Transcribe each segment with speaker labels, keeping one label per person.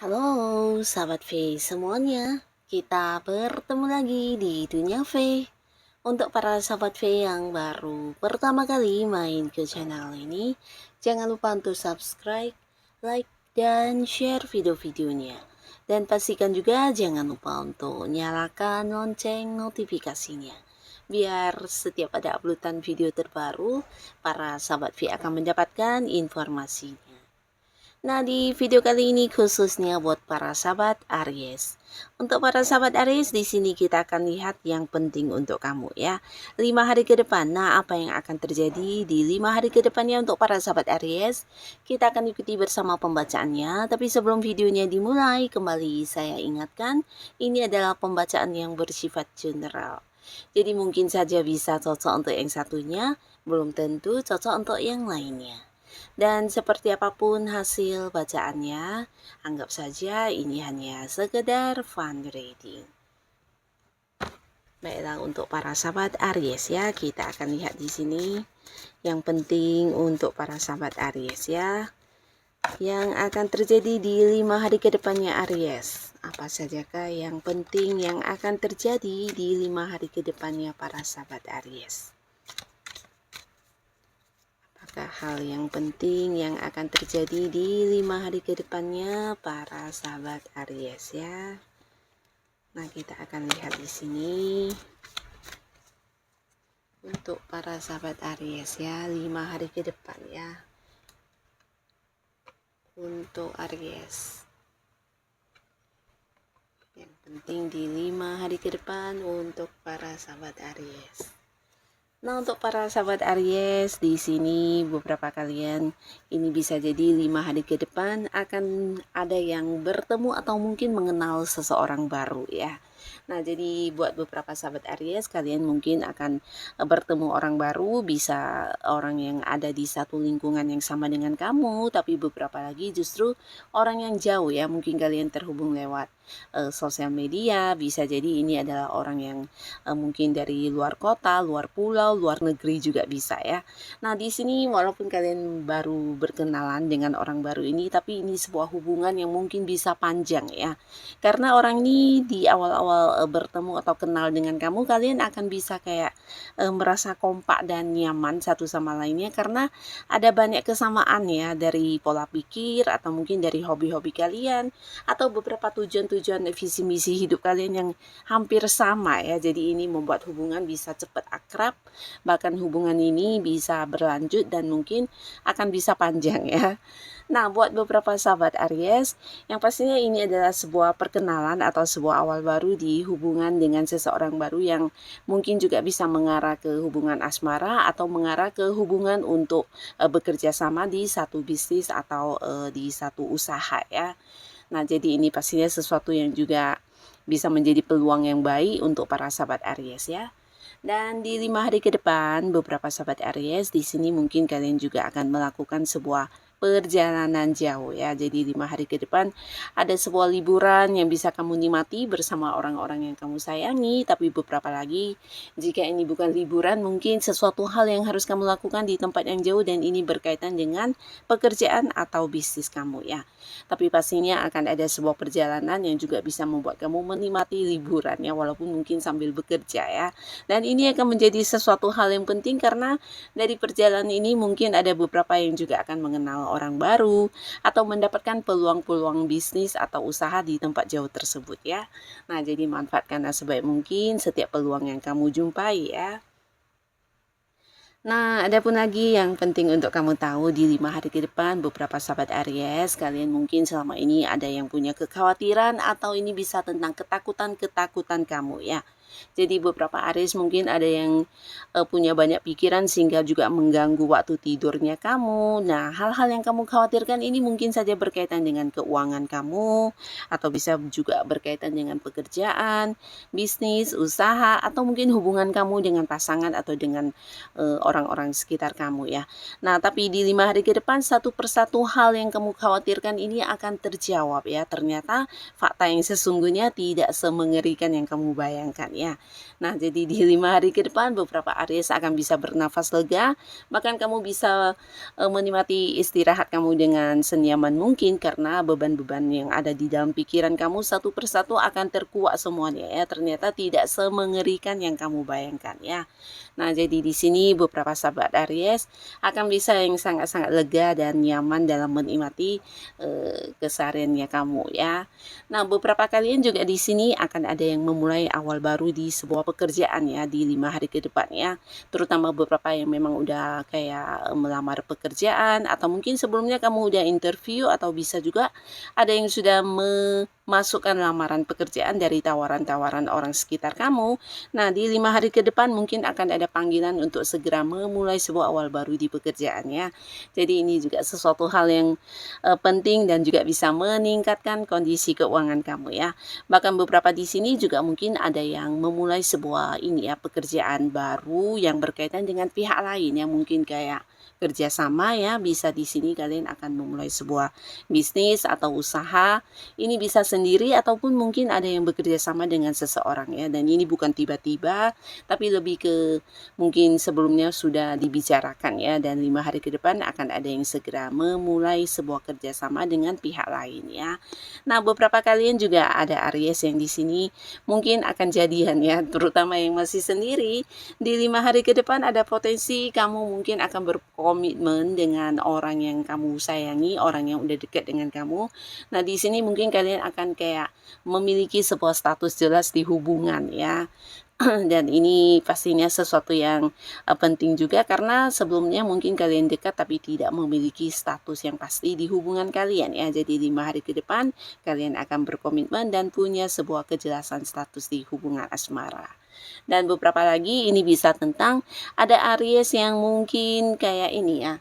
Speaker 1: Halo sahabat V semuanya, kita bertemu lagi di Dunia V. Untuk para sahabat V yang baru pertama kali main ke channel ini, jangan lupa untuk subscribe, like, dan share video-videonya. Dan pastikan juga jangan lupa untuk nyalakan lonceng notifikasinya. Biar setiap ada uploadan video terbaru, para sahabat V akan mendapatkan informasinya. Nah, di video kali ini khususnya buat para sahabat Aries. Untuk para sahabat Aries, di sini kita akan lihat yang penting untuk kamu ya. 5 hari ke depan. Nah, apa yang akan terjadi di 5 hari ke depannya untuk para sahabat Aries? Kita akan ikuti bersama pembacaannya. Tapi sebelum videonya dimulai, kembali saya ingatkan, ini adalah pembacaan yang bersifat general. Jadi mungkin saja bisa cocok untuk yang satunya, belum tentu cocok untuk yang lainnya. Dan seperti apapun hasil bacaannya, anggap saja ini hanya sekedar fun reading. Baiklah, untuk para sahabat Aries ya, kita akan lihat di sini yang penting untuk para sahabat Aries ya, yang akan terjadi di 5 hari ke depannya Aries. Apa sajakah yang penting yang akan terjadi di 5 hari ke depannya para sahabat Aries? Hal yang penting yang akan terjadi di 5 hari ke depannya para sahabat Aries ya. Nah, kita akan lihat di sini untuk para sahabat Aries ya, 5 hari ke depan ya. Untuk Aries, yang penting di 5 hari ke depan untuk para sahabat Aries. Nah, untuk para sahabat Aries, di sini beberapa kalian ini bisa jadi 5 hari ke depan akan ada yang bertemu atau mungkin mengenal seseorang baru ya. Nah, jadi buat beberapa sahabat Aries, kalian mungkin akan bertemu orang baru, bisa orang yang ada di satu lingkungan yang sama dengan kamu, tapi beberapa lagi justru orang yang jauh ya, mungkin kalian terhubung lewat sosial media, bisa jadi ini adalah orang yang mungkin dari luar kota, luar pulau, luar negeri juga bisa ya. Nah, di sini walaupun kalian baru berkenalan dengan orang baru ini, tapi ini sebuah hubungan yang mungkin bisa panjang ya. Karena orang ini di awal-awal bertemu atau kenal dengan kamu, kalian akan bisa kayak merasa kompak dan nyaman satu sama lainnya karena ada banyak kesamaan ya dari pola pikir atau mungkin dari hobi-hobi kalian atau beberapa tujuan-tujuan visi misi hidup kalian yang hampir sama ya. Jadi ini membuat hubungan bisa cepat akrab, bahkan hubungan ini bisa berlanjut dan mungkin akan bisa panjang ya. Nah, buat beberapa sahabat Aries, yang pastinya ini adalah sebuah perkenalan atau sebuah awal baru di hubungan dengan seseorang baru yang mungkin juga bisa mengarah ke hubungan asmara atau mengarah ke hubungan untuk bekerja sama di satu bisnis atau di satu usaha ya. Nah, jadi ini pastinya sesuatu yang juga bisa menjadi peluang yang baik untuk para sahabat Aries ya. Dan di 5 hari ke depan, beberapa sahabat Aries di sini mungkin kalian juga akan melakukan sebuah perjalanan jauh ya. Jadi 5 hari ke depan ada sebuah liburan yang bisa kamu nikmati bersama orang-orang yang kamu sayangi. Tapi beberapa lagi, jika ini bukan liburan, mungkin sesuatu hal yang harus kamu lakukan di tempat yang jauh dan ini berkaitan dengan pekerjaan atau bisnis kamu ya. Tapi pastinya akan ada sebuah perjalanan yang juga bisa membuat kamu menikmati liburan ya, walaupun mungkin sambil bekerja ya. Dan ini akan menjadi sesuatu hal yang penting karena dari perjalanan ini mungkin ada beberapa yang juga akan mengenal orang baru atau mendapatkan peluang-peluang bisnis atau usaha di tempat jauh tersebut ya. Nah, jadi manfaatkanlah sebaik mungkin setiap peluang yang kamu jumpai ya. Nah, ada pun lagi yang penting untuk kamu tahu di 5 hari ke depan beberapa sahabat Aries, kalian mungkin selama ini ada yang punya kekhawatiran atau ini bisa tentang ketakutan-ketakutan kamu ya. Jadi beberapa Aries mungkin ada yang punya banyak pikiran sehingga juga mengganggu waktu tidurnya kamu. Nah, hal-hal yang kamu khawatirkan ini mungkin saja berkaitan dengan keuangan kamu, atau bisa juga berkaitan dengan pekerjaan, bisnis, usaha, atau mungkin hubungan kamu dengan pasangan atau dengan orang-orang sekitar kamu ya. Nah, tapi di 5 hari ke depan satu persatu hal yang kamu khawatirkan ini akan terjawab ya. Ternyata fakta yang sesungguhnya tidak semengerikan yang kamu bayangkan ya. Nah, jadi di 5 hari ke depan beberapa Aries akan bisa bernafas lega, bahkan kamu bisa menikmati istirahat kamu dengan senyaman mungkin karena beban-beban yang ada di dalam pikiran kamu satu persatu akan terkuak semuanya ya. Ternyata tidak semengerikan yang kamu bayangkan ya. Nah, jadi di sini beberapa sahabat Aries akan bisa yang sangat-sangat lega dan nyaman dalam menikmati kesehariannya kamu ya. Nah, beberapa kalian juga di sini akan ada yang memulai awal baru di sebuah pekerjaan ya di 5 hari ke depan ya. Terutama beberapa yang memang udah kayak melamar pekerjaan, atau mungkin sebelumnya kamu udah interview, atau bisa juga ada yang sudah memasukkan lamaran pekerjaan dari tawaran-tawaran orang sekitar kamu. Nah, di 5 hari ke depan mungkin akan ada panggilan untuk segera memulai sebuah awal baru di pekerjaan ya. Jadi ini juga sesuatu hal yang penting dan juga bisa meningkatkan kondisi keuangan kamu ya. Bahkan beberapa di sini juga mungkin ada yang memulai sebuah ini ya, pekerjaan baru yang berkaitan dengan pihak lain ya, mungkin kayak kerjasama ya. Bisa di sini kalian akan memulai sebuah bisnis atau usaha. Ini bisa sendiri ataupun mungkin ada yang bekerja sama dengan seseorang ya. Dan ini bukan tiba-tiba, tapi lebih ke mungkin sebelumnya sudah dibicarakan ya. Dan 5 hari ke depan akan ada yang segera memulai sebuah kerjasama dengan pihak lain ya. Nah, beberapa kalian juga ada Aries yang di sini mungkin akan jadian ya, terutama yang masih sendiri. Di 5 hari ke depan ada potensi kamu mungkin akan berkomitmen dengan orang yang kamu sayangi, orang yang udah dekat dengan kamu. Nah, di sini mungkin kalian akan kayak memiliki sebuah status jelas di hubungan ya. Dan ini pastinya sesuatu yang penting juga, karena sebelumnya mungkin kalian dekat tapi tidak memiliki status yang pasti di hubungan kalian ya. Jadi 5 hari ke depan kalian akan berkomitmen dan punya sebuah kejelasan status di hubungan asmara. Dan beberapa lagi ini bisa tentang ada Aries yang mungkin kayak ini ya,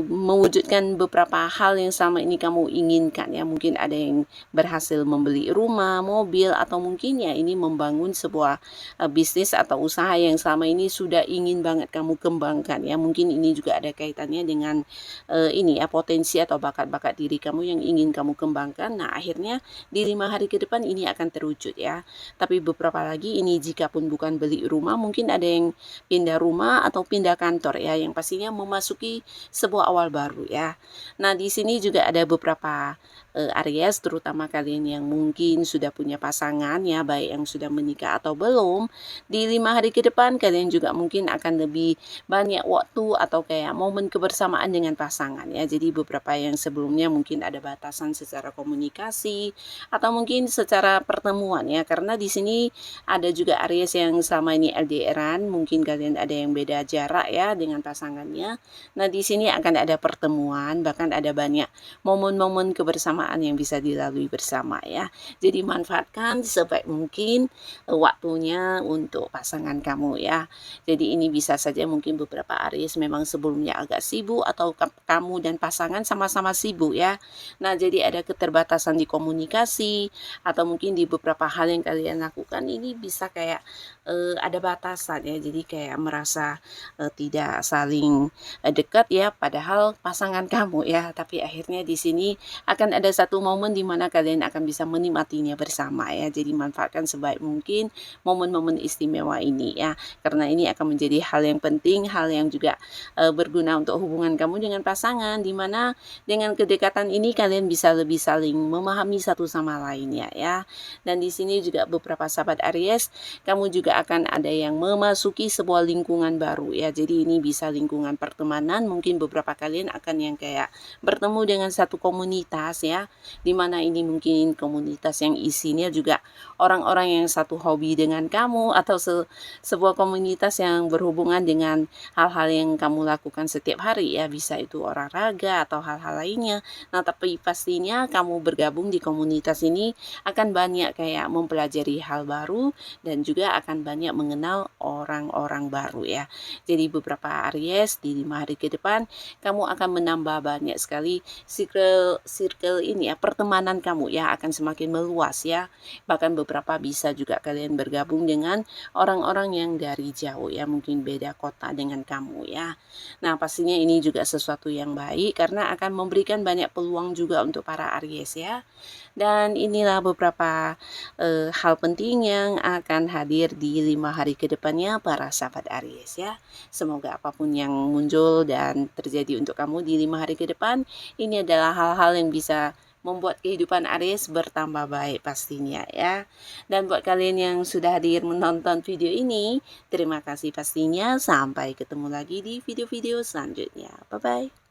Speaker 1: mewujudkan beberapa hal yang selama ini kamu inginkan ya. Mungkin ada yang berhasil membeli rumah, mobil, atau mungkin ya ini membangun sebuah bisnis atau usaha yang selama ini sudah ingin banget kamu kembangkan ya. Mungkin ini juga ada kaitannya dengan ini ya, potensi atau bakat-bakat diri kamu yang ingin kamu kembangkan. Nah, akhirnya di 5 hari ke depan ini akan terwujud ya. Tapi beberapa lagi ini jika pun bukan beli rumah, mungkin ada yang pindah rumah atau pindah kantor ya, yang pastinya memasuki sebuah awal baru ya. Nah, di sini juga ada beberapa Aries, terutama kalian yang mungkin sudah punya pasangan ya, baik yang sudah menikah atau belum. Di 5 hari ke depan kalian juga mungkin akan lebih banyak waktu atau kayak momen kebersamaan dengan pasangan ya. Jadi beberapa yang sebelumnya mungkin ada batasan secara komunikasi atau mungkin secara pertemuan ya, karena di sini ada juga Aries yang selama ini LDRan, mungkin kalian ada yang beda jarak ya dengan pasangannya. Nah, di sini akan ada pertemuan, bahkan ada banyak momen-momen kebersamaan yang bisa dilalui bersama ya. Jadi manfaatkan sebaik mungkin waktunya untuk pasangan kamu ya. Jadi ini bisa saja mungkin beberapa Aries memang sebelumnya agak sibuk, atau kamu dan pasangan sama-sama sibuk ya. Nah, jadi ada keterbatasan di komunikasi, atau mungkin di beberapa hal yang kalian lakukan ini bisa kayak ada batasan ya. Jadi kayak merasa tidak saling dekat ya, padahal pasangan kamu ya. Tapi akhirnya di sini akan ada satu momen di mana kalian akan bisa menikmatinya bersama ya. Jadi manfaatkan sebaik mungkin momen-momen istimewa ini ya, karena ini akan menjadi hal yang penting, hal yang juga berguna untuk hubungan kamu dengan pasangan, di mana dengan kedekatan ini kalian bisa lebih saling memahami satu sama lainnya ya. Dan di sini juga beberapa sahabat Aries, kamu juga akan ada yang memasuki sebuah lingkungan baru ya. Jadi ini bisa lingkungan pertemanan, mungkin beberapa kalian akan yang kayak bertemu dengan satu komunitas ya. ya, dimana ini mungkin komunitas yang isinya juga orang-orang yang satu hobi dengan kamu, atau sebuah komunitas yang berhubungan dengan hal-hal yang kamu lakukan setiap hari ya, bisa itu olahraga atau hal-hal lainnya. Nah, tapi pastinya kamu bergabung di komunitas ini akan banyak kayak mempelajari hal baru dan juga akan banyak mengenal orang-orang baru ya. Jadi beberapa Aries di 5 hari ke depan kamu akan menambah banyak sekali circle ini ya, pertemanan kamu ya akan semakin meluas ya. Bahkan beberapa bisa juga kalian bergabung dengan orang-orang yang dari jauh ya, mungkin beda kota dengan kamu ya. Nah, pastinya ini juga sesuatu yang baik karena akan memberikan banyak peluang juga untuk para Aries ya. Dan inilah beberapa hal penting yang akan hadir di 5 hari ke depannya para sahabat Aries ya. Semoga apapun yang muncul dan terjadi untuk kamu di 5 hari ke depan, ini adalah hal-hal yang bisa membuat kehidupan Aries bertambah baik pastinya ya. Dan buat kalian yang sudah hadir menonton video ini, terima kasih pastinya. Sampai ketemu lagi di video-video selanjutnya. Bye-bye.